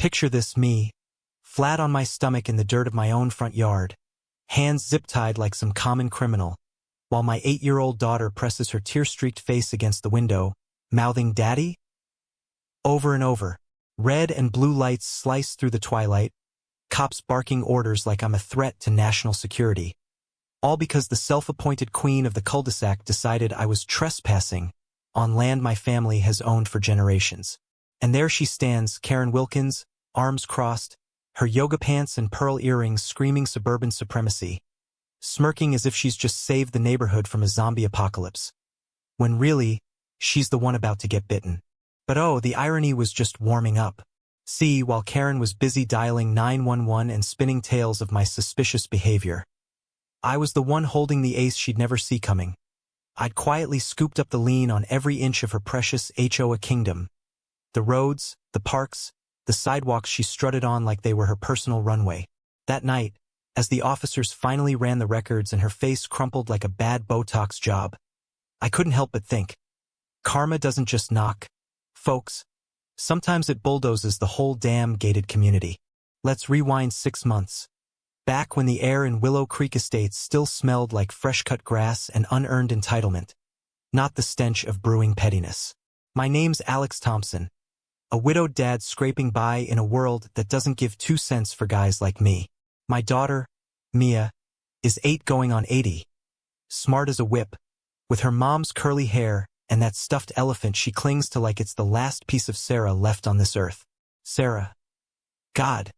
Picture this, me, flat on my stomach in the dirt of my own front yard, hands zip-tied like some common criminal, while my 8-year-old daughter presses her tear-streaked face against the window, mouthing "Daddy?" over and over. Red and blue lights slice through the twilight, cops barking orders like I'm a threat to national security. All because the self-appointed queen of the cul-de-sac decided I was trespassing on land my family has owned for generations. And there she stands, Karen Wilkins, arms crossed, her yoga pants and pearl earrings screaming suburban supremacy, smirking as if she's just saved the neighborhood from a zombie apocalypse. When really, she's the one about to get bitten. But oh, the irony was just warming up. See, while Karen was busy dialing 911 and spinning tales of my suspicious behavior, I was the one holding the ace she'd never see coming. I'd quietly scooped up the lien on every inch of her precious HOA kingdom. The roads, the parks, the sidewalks she strutted on like they were her personal runway. That night, as the officers finally ran the records and her face crumpled like a bad Botox job, I couldn't help but think, karma doesn't just knock, folks. Sometimes it bulldozes the whole damn gated community. Let's rewind 6 months. Back when the air in Willow Creek Estates still smelled like fresh-cut grass and unearned entitlement, not the stench of brewing pettiness. My name's Alex Thompson, a widowed dad scraping by in a world that doesn't give 2 cents for guys like me. My daughter, Mia, is 8 going on 80, smart as a whip, with her mom's curly hair and that stuffed elephant she clings to like it's the last piece of Sarah left on this earth. Sarah. God.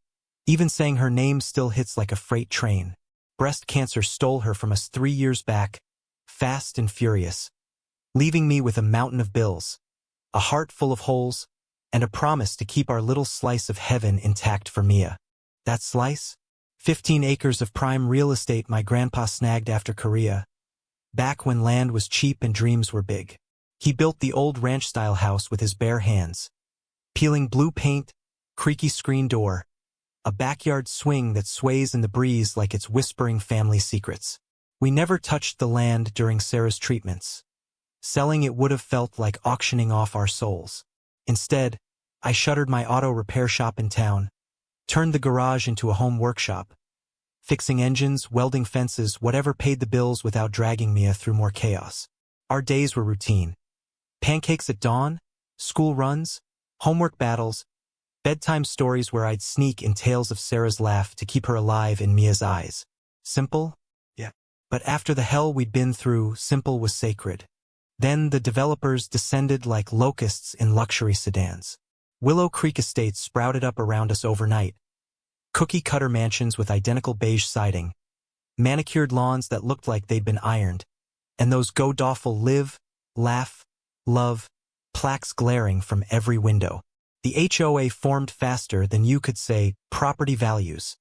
Even saying her name still hits like a freight train. Breast cancer stole her from us 3 years back, fast and furious, leaving me with a mountain of bills, a heart full of holes, and a promise to keep our little slice of heaven intact for Mia. That slice? 15 acres of prime real estate my grandpa snagged after Korea, back when land was cheap and dreams were big. He built the old ranch-style house with his bare hands, peeling blue paint, creaky screen door, a backyard swing that sways in the breeze like it's whispering family secrets. We never touched the land during Sarah's treatments. Selling it would have felt like auctioning off our souls. Instead, I shuttered my auto repair shop in town, turned the garage into a home workshop, fixing engines, welding fences, whatever paid the bills without dragging Mia through more chaos. Our days were routine. Pancakes at dawn, school runs, homework battles, bedtime stories where I'd sneak in tales of Sarah's laugh to keep her alive in Mia's eyes. Simple? Yeah. But after the hell we'd been through, simple was sacred. Then the developers descended like locusts in luxury sedans. Willow Creek Estates sprouted up around us overnight. Cookie-cutter mansions with identical beige siding, manicured lawns that looked like they'd been ironed, and those god-awful live, laugh, love plaques glaring from every window. The HOA formed faster than you could say property values,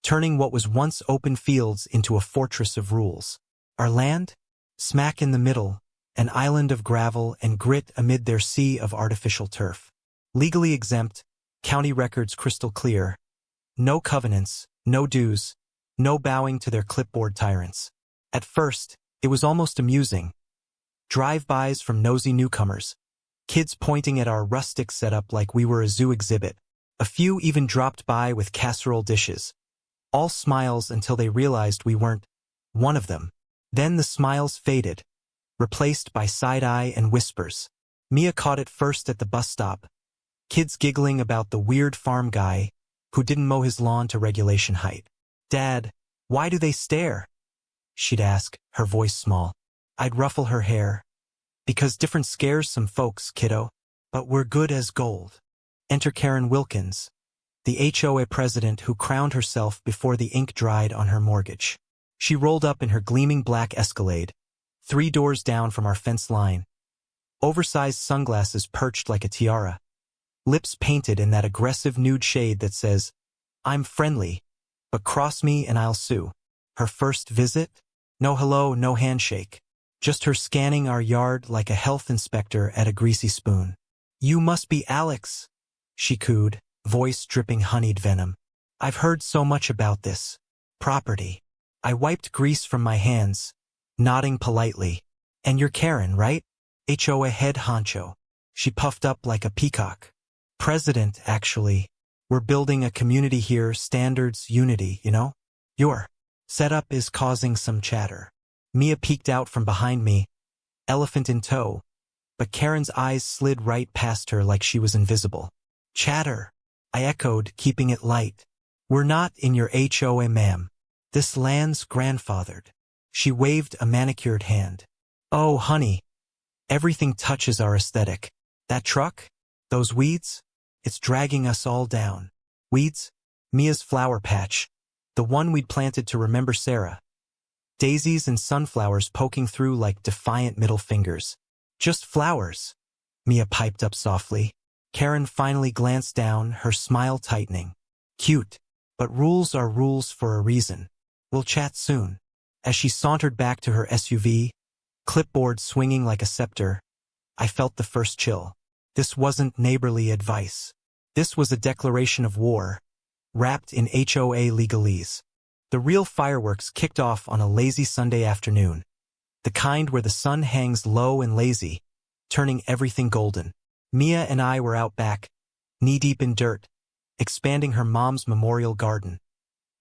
turning what was once open fields into a fortress of rules. Our land? Smack in the middle, an island of gravel and grit amid their sea of artificial turf. Legally exempt, county records crystal clear. No covenants, no dues, no bowing to their clipboard tyrants. At first, it was almost amusing. Drive-bys from nosy newcomers, kids pointing at our rustic setup like we were a zoo exhibit. A few even dropped by with casserole dishes. All smiles until they realized we weren't one of them. Then the smiles faded, replaced by side-eye and whispers. Mia caught it first at the bus stop. Kids giggling about the weird farm guy who didn't mow his lawn to regulation height. "Dad, why do they stare?" she'd ask, her voice small. I'd ruffle her hair. "Because different scares some folks, kiddo. But we're good as gold." Enter Karen Wilkins, the HOA president who crowned herself before the ink dried on her mortgage. She rolled up in her gleaming black Escalade, 3 doors down from our fence line. Oversized sunglasses perched like a tiara. Lips painted in that aggressive nude shade that says, "I'm friendly, but cross me and I'll sue." Her first visit? No hello, no handshake. Just her scanning our yard like a health inspector at a greasy spoon. "You must be Alex," she cooed, voice dripping honeyed venom. "I've heard so much about this property." I wiped grease from my hands, nodding politely. "And you're Karen, right? HOA head honcho." She puffed up like a peacock. "President, actually. We're building a community here, standards, unity, you know? Your setup is causing some chatter. Mia peeked out from behind me, elephant in tow, but Karen's eyes slid right past her like she was invisible. Chatter, I echoed, keeping it light. We're not in your HOA, ma'am. This land's grandfathered. She waved a manicured hand. Oh, honey, everything touches our aesthetic. That truck? Those weeds? It's dragging us all down. Weeds? Mia's flower patch. The one we'd planted to remember Sarah. Daisies and sunflowers poking through like defiant middle fingers. Just flowers, Mia piped up softly. Karen finally glanced down, her smile tightening. Cute, but rules are rules for a reason. We'll chat soon. As she sauntered back to her SUV, clipboard swinging like a scepter, I felt the first chill. This wasn't neighborly advice. This was a declaration of war, wrapped in HOA legalese. The real fireworks kicked off on a lazy Sunday afternoon, the kind where the sun hangs low and lazy, turning everything golden. Mia and I were out back, knee-deep in dirt, expanding her mom's memorial garden,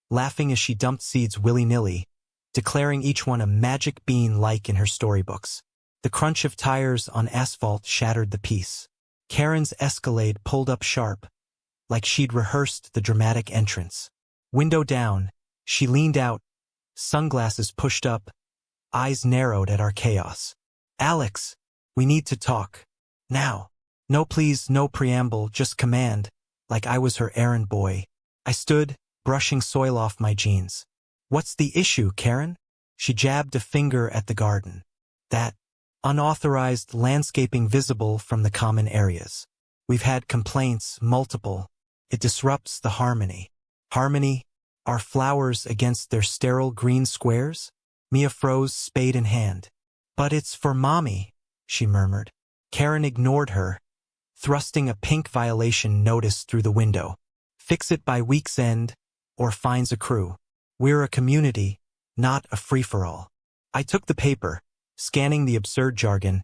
laughing as she dumped seeds willy-nilly, declaring each one a magic bean like in her storybooks. The crunch of tires on asphalt shattered the peace. Karen's Escalade pulled up sharp, like she'd rehearsed the dramatic entrance. Window down, she leaned out, sunglasses pushed up, eyes narrowed at our chaos. Alex, we need to talk. Now. No please, no preamble, just command, like I was her errand boy. I stood, brushing soil off my jeans. What's the issue, Karen? She jabbed a finger at the garden. That unauthorized landscaping visible from the common areas. We've had complaints, multiple. It disrupts the harmony. Harmony? Our flowers against their sterile green squares? Mia froze, spade in hand. But it's for mommy, she murmured. Karen ignored her, thrusting a pink violation notice through the window. Fix it by week's end, or fines accrue. We're a community, not a free-for-all. I took the paper, scanning the absurd jargon.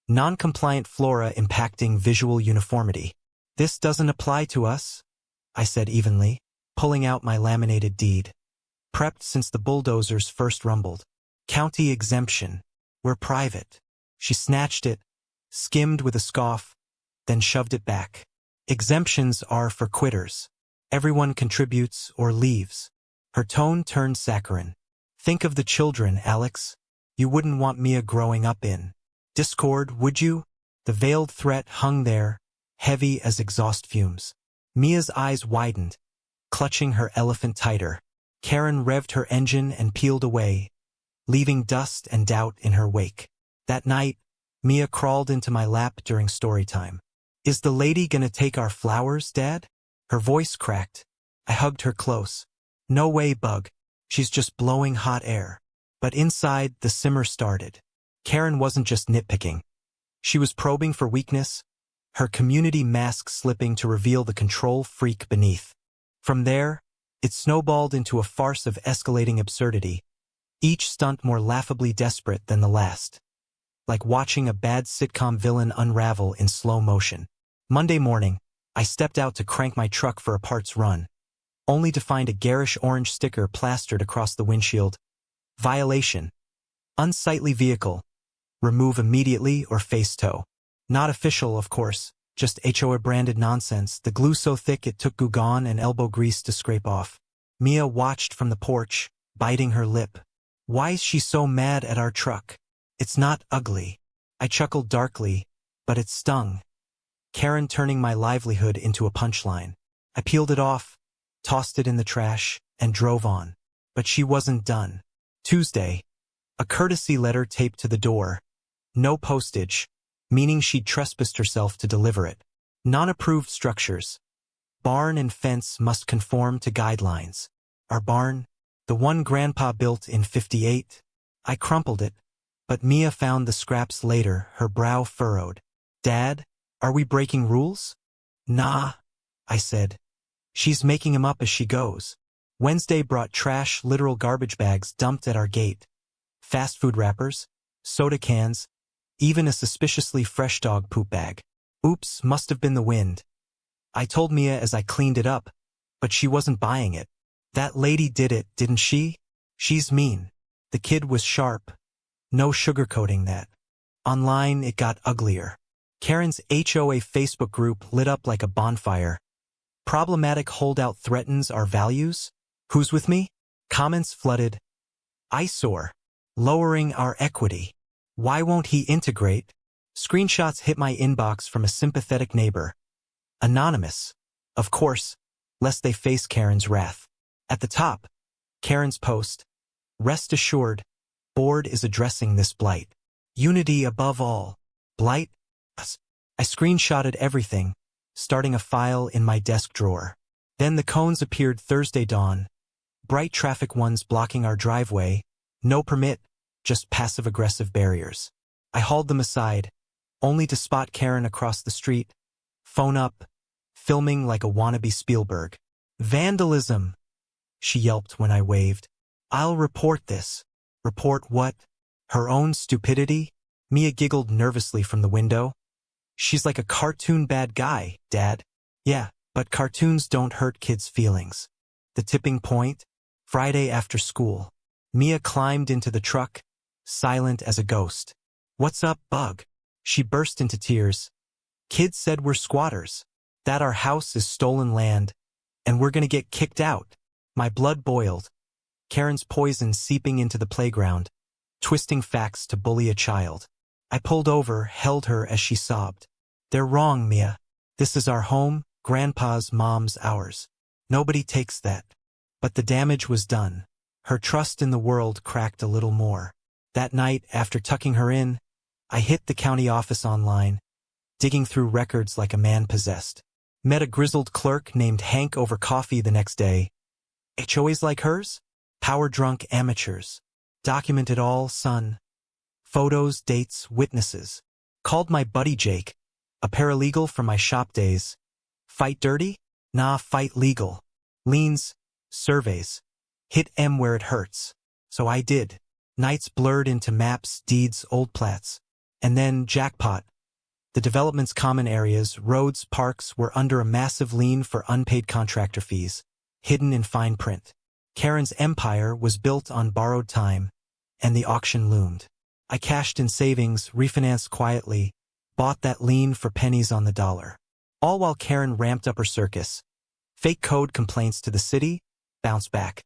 Non-compliant flora impacting visual uniformity. This doesn't apply to us, I said evenly, pulling out my laminated deed. Prepped since the bulldozers first rumbled. County exemption. We're private. She snatched it, skimmed with a scoff, then shoved it back. Exemptions are for quitters. Everyone contributes or leaves. Her tone turned saccharine. Think of the children, Alex. You wouldn't want Mia growing up in discord, would you? The veiled threat hung there, heavy as exhaust fumes. Mia's eyes widened, clutching her elephant tighter. Karen revved her engine and peeled away, leaving dust and doubt in her wake. That night, Mia crawled into my lap during story time. Is the lady gonna take our flowers, Dad? Her voice cracked. I hugged her close. No way, Bug. She's just blowing hot air. But inside, the simmer started. Karen wasn't just nitpicking. She was probing for weakness, her community mask slipping to reveal the control freak beneath. From there, it snowballed into a farce of escalating absurdity, each stunt more laughably desperate than the last. Like watching a bad sitcom villain unravel in slow motion. Monday morning, I stepped out to crank my truck for a parts run, only to find a garish orange sticker plastered across the windshield. Violation. Unsightly vehicle. Remove immediately or face tow. Not official, of course, just HOA branded nonsense, the glue so thick it took Guggen and elbow grease to scrape off. Mia watched from the porch, biting her lip. Why is she so mad at our truck? It's not ugly. I chuckled darkly, but it stung. Karen turning my livelihood into a punchline. I peeled it off, tossed it in the trash, and drove on. But she wasn't done. Tuesday. A courtesy letter taped to the door. No postage, meaning she'd trespassed herself to deliver it. Non-approved structures. Barn and fence must conform to guidelines. Our barn, the one Grandpa built in '58. I crumpled it, but Mia found the scraps later, her brow furrowed. Dad, are we breaking rules? Nah, I said. She's making 'em up as she goes. Wednesday brought trash, literal garbage bags dumped at our gate. Fast food wrappers, soda cans, even a suspiciously fresh dog poop bag. Oops, must have been the wind. I told Mia as I cleaned it up, but she wasn't buying it. That lady did it, didn't she? She's mean. The kid was sharp. No sugarcoating that. Online, it got uglier. Karen's HOA Facebook group lit up like a bonfire. Problematic holdout threatens our values? Who's with me? Comments flooded. Eyesore. Lowering our equity. Why won't he integrate? Screenshots hit my inbox from a sympathetic neighbor. Anonymous. Of course, lest they face Karen's wrath. At the top, Karen's post. Rest assured, board is addressing this blight. Unity above all. Blight? I screenshotted everything, starting a file in my desk drawer. Then the cones appeared Thursday dawn. Bright traffic ones blocking our driveway. No permit, just passive-aggressive barriers. I hauled them aside, only to spot Karen across the street. Phone up, filming like a wannabe Spielberg. Vandalism, she yelped when I waved. I'll report this. Report what? Her own stupidity? Mia giggled nervously from the window. She's like a cartoon bad guy, Dad. Yeah, but cartoons don't hurt kids' feelings. The tipping point? Friday after school. Mia climbed into the truck, silent as a ghost. What's up, Bug? She burst into tears. Kids said we're squatters, that our house is stolen land, and we're gonna get kicked out. My blood boiled. Karen's poison seeping into the playground, twisting facts to bully a child. I pulled over, held her as she sobbed. They're wrong, Mia. This is our home, Grandpa's, Mom's, ours. Nobody takes that. But the damage was done. Her trust in the world cracked a little more. That night, after tucking her in, I hit the county office online, digging through records like a man possessed. Met a grizzled clerk named Hank over coffee the next day. HOAs like hers? Power-drunk amateurs. Document it all, son. Photos, dates, witnesses. Called my buddy Jake, a paralegal from my shop days. Fight dirty? Nah, fight legal. Liens, surveys. Hit M where it hurts. So I did. Nights blurred into maps, deeds, old plats. And then, jackpot. The development's common areas, roads, parks, were under a massive lien for unpaid contractor fees, hidden in fine print. Karen's empire was built on borrowed time, and the auction loomed. I cashed in savings, refinanced quietly, bought that lien for pennies on the dollar. All while Karen ramped up her circus. Fake code complaints to the city, bounce back.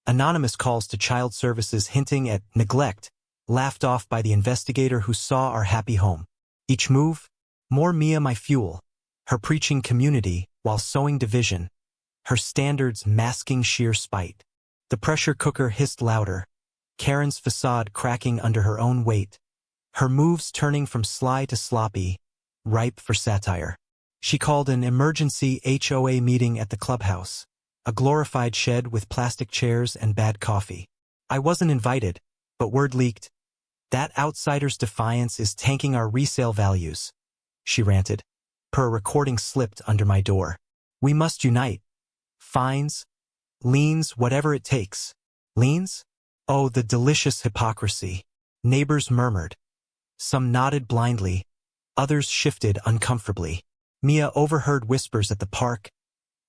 Anonymous calls to child services hinting at neglect, laughed off by the investigator who saw our happy home. Each move, more Mia my fuel, her preaching community while sowing division, her standards masking sheer spite. The pressure cooker hissed louder, Karen's facade cracking under her own weight, her moves turning from sly to sloppy, ripe for satire. She called an emergency HOA meeting at the clubhouse, a glorified shed with plastic chairs and bad coffee. I wasn't invited, but word leaked. That outsider's defiance is tanking our resale values, she ranted. Per recording slipped under my door. We must unite. Fines, liens, whatever it takes. Liens? Oh, the delicious hypocrisy. Neighbors murmured. Some nodded blindly. Others shifted uncomfortably. Mia overheard whispers at the park.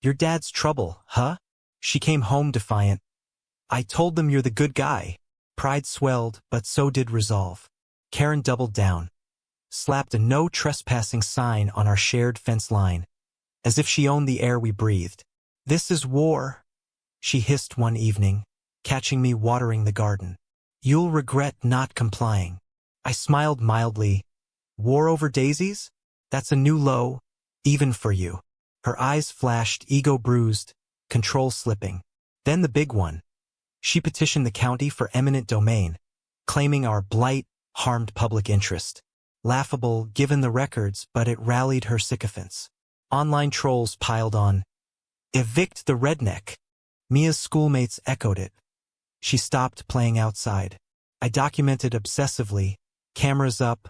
Your dad's trouble, huh? She came home defiant. I told them you're the good guy. Pride swelled, but so did resolve. Karen doubled down. Slapped a no trespassing sign on our shared fence line, as if she owned the air we breathed. This is war, she hissed one evening, catching me watering the garden. You'll regret not complying. I smiled mildly. War over daisies? That's a new low, even for you. Her eyes flashed, ego bruised, control slipping. Then the big one. She petitioned the county for eminent domain, claiming our blight harmed public interest. Laughable, given the records, but it rallied her sycophants. Online trolls piled on. Evict the redneck. Mia's schoolmates echoed it. She stopped playing outside. I documented obsessively, cameras up,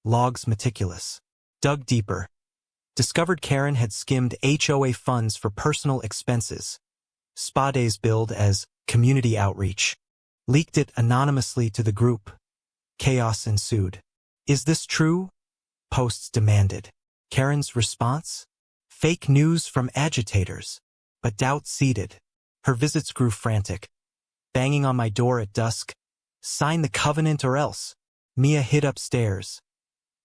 logs meticulous. Dug deeper. Discovered Karen had skimmed HOA funds for personal expenses. Spa days billed as community outreach. Leaked it anonymously to the group. Chaos ensued. Is this true? Posts demanded. Karen's response? Fake news from agitators. But doubt seeded. Her visits grew frantic. Banging on my door at dusk. Sign the covenant or else. Mia hid upstairs.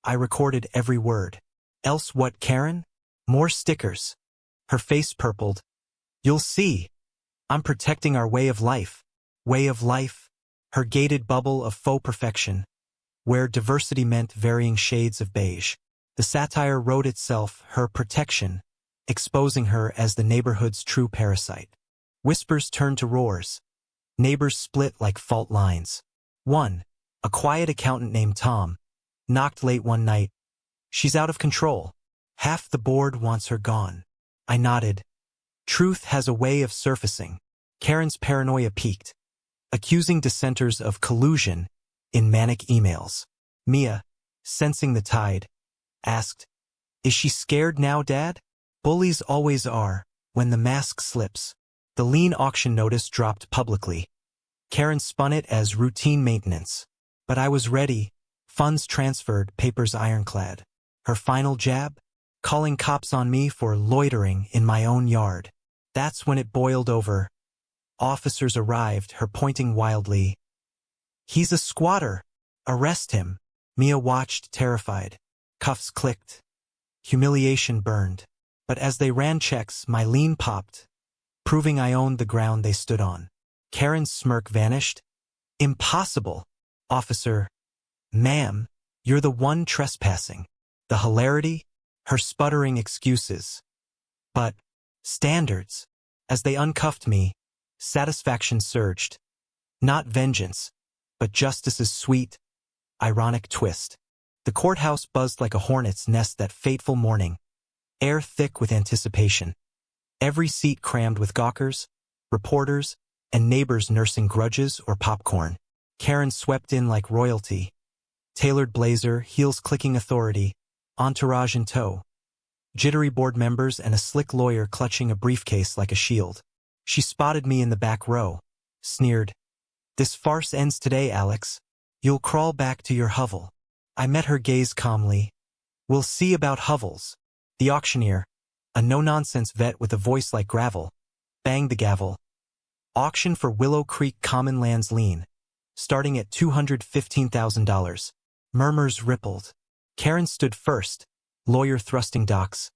I recorded every word. Else what, Karen? More stickers. Her face purpled. You'll see. I'm protecting our way of life. Way of life. Her gated bubble of faux perfection, where diversity meant varying shades of beige. The satire wrote itself, her protection, exposing her as the neighborhood's true parasite. Whispers turned to roars. Neighbors split like fault lines. One, a quiet accountant named Tom, knocked late one night. She's out of control. Half the board wants her gone. I nodded. Truth has a way of surfacing. Karen's paranoia peaked, accusing dissenters of collusion in manic emails. Mia, sensing the tide, asked, Is she scared now, Dad? Bullies always are, when the mask slips. The lien auction notice dropped publicly. Karen spun it as routine maintenance. But I was ready. Funds transferred, papers ironclad. Her final jab? Calling cops on me for loitering in my own yard. That's when it boiled over. Officers arrived, her pointing wildly. He's a squatter. Arrest him. Mia watched, terrified. Cuffs clicked. Humiliation burned. But as they ran checks, my lien popped, proving I owned the ground they stood on. Karen's smirk vanished. Impossible. Officer. Ma'am, you're the one trespassing. The hilarity? Her sputtering excuses. But standards. As they uncuffed me, satisfaction surged. Not vengeance, but justice's sweet, ironic twist. The courthouse buzzed like a hornet's nest that fateful morning, air thick with anticipation. Every seat crammed with gawkers, reporters, and neighbors nursing grudges or popcorn. Karen swept in like royalty. Tailored blazer, heels clicking authority, entourage in tow. Jittery board members and a slick lawyer clutching a briefcase like a shield. She spotted me in the back row, sneered. This farce ends today, Alex. You'll crawl back to your hovel. I met her gaze calmly. We'll see about hovels. The auctioneer, a no-nonsense vet with a voice like gravel, banged the gavel. Auction for Willow Creek Common Lands lien, starting at $215,000. Murmurs rippled. Karen stood first, lawyer thrusting docs.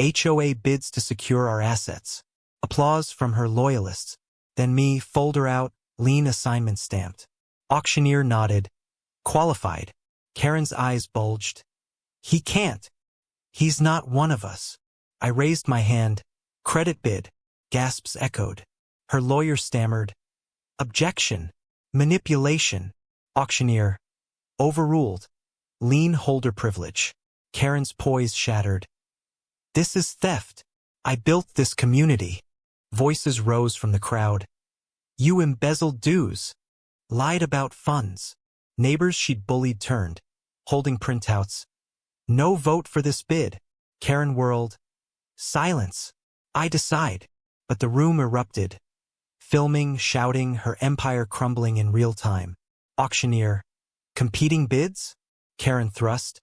HOA bids to secure our assets. Applause from her loyalists. Then me, folder out, lien assignment stamped. Auctioneer nodded. Qualified. Karen's eyes bulged. He can't. He's not one of us. I raised my hand. Credit bid. Gasps echoed. Her lawyer stammered. Objection. Manipulation. Auctioneer. Overruled. Lien holder privilege. Karen's poise shattered. This is theft. I built this community. Voices rose from the crowd. You embezzled dues. Lied about funds. Neighbors she'd bullied turned, holding printouts. No vote for this bid. Karen whirled. Silence. I decide. But the room erupted. Filming, shouting, her empire crumbling in real time. Auctioneer. Competing bids? Karen thrust.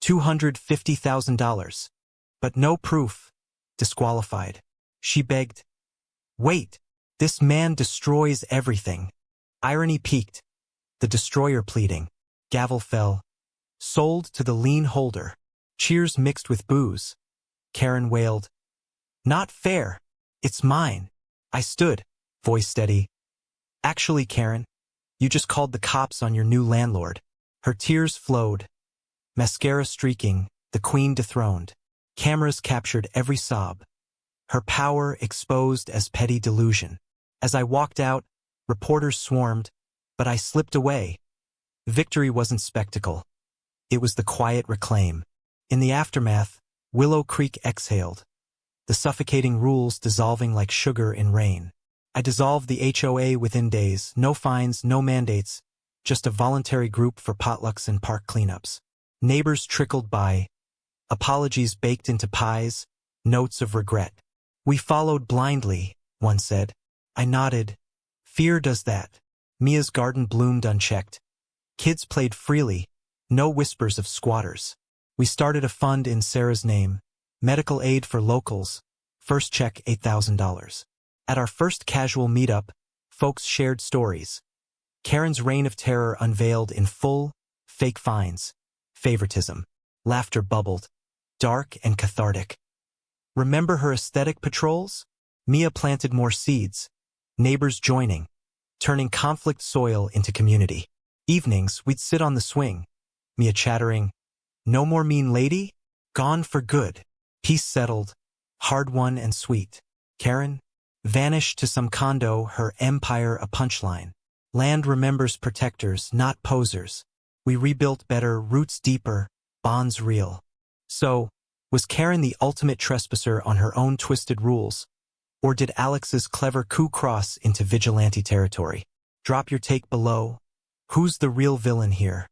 $250,000. But no proof. Disqualified. She begged. Wait. This man destroys everything. Irony peaked. The destroyer pleading. Gavel fell. Sold to the lien holder. Cheers mixed with booze. Karen wailed. Not fair. It's mine. I stood, voice steady. Actually, Karen, you just called the cops on your new landlord. Her tears flowed. Mascara streaking, the queen dethroned. Cameras captured every sob. Her power exposed as petty delusion. As I walked out, reporters swarmed, but I slipped away. Victory wasn't spectacle. It was the quiet reclaim. In the aftermath, Willow Creek exhaled, the suffocating rules dissolving like sugar in rain. I dissolved the HOA within days, no fines, no mandates, just a voluntary group for potlucks and park cleanups. Neighbors trickled by, apologies baked into pies, notes of regret. We followed blindly, one said. I nodded. Fear does that. Mia's garden bloomed unchecked. Kids played freely, no whispers of squatters. We started a fund in Sarah's name, Medical aid for locals. First check $8,000. At our first casual meetup, folks shared stories. Karen's reign of terror unveiled in full, fake fines, favoritism. Laughter bubbled, dark and cathartic. Remember her aesthetic patrols? Mia planted more seeds, neighbors joining, turning conflict soil into community. Evenings, we'd sit on the swing, Mia chattering, "No more mean lady? Gone for good." Peace settled, hard-won and sweet. Karen vanished to some condo, her empire a punchline. Land remembers protectors, not posers. We rebuilt better, roots deeper, bonds real. So, was Karen the ultimate trespasser on her own twisted rules? Or did Alex's clever coup cross into vigilante territory? Drop your take below. Who's the real villain here?